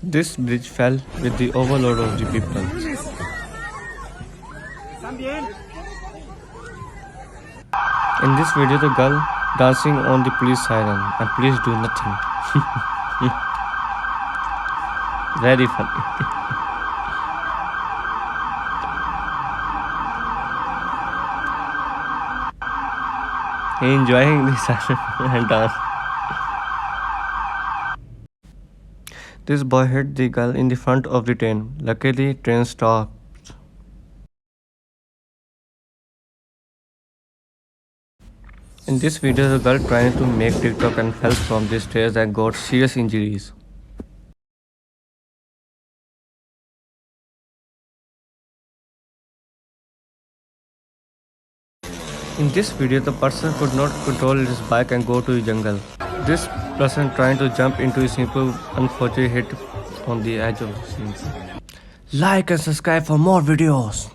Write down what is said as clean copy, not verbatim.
This bridge fell with the overload of the people. In this video, the girl dancing on the police siren and police do nothing. Very funny. Enjoying the siren and dance. This boy hit the girl in the front of the train. Luckily, train stopped. In this video, the girl trying to make TikTok and fell from the stairs and got serious injuries. In this video, the person could not control his bike and go to the jungle. This person trying to jump into a simple unfortunately hit on the edge of the scene. Like and subscribe for more videos.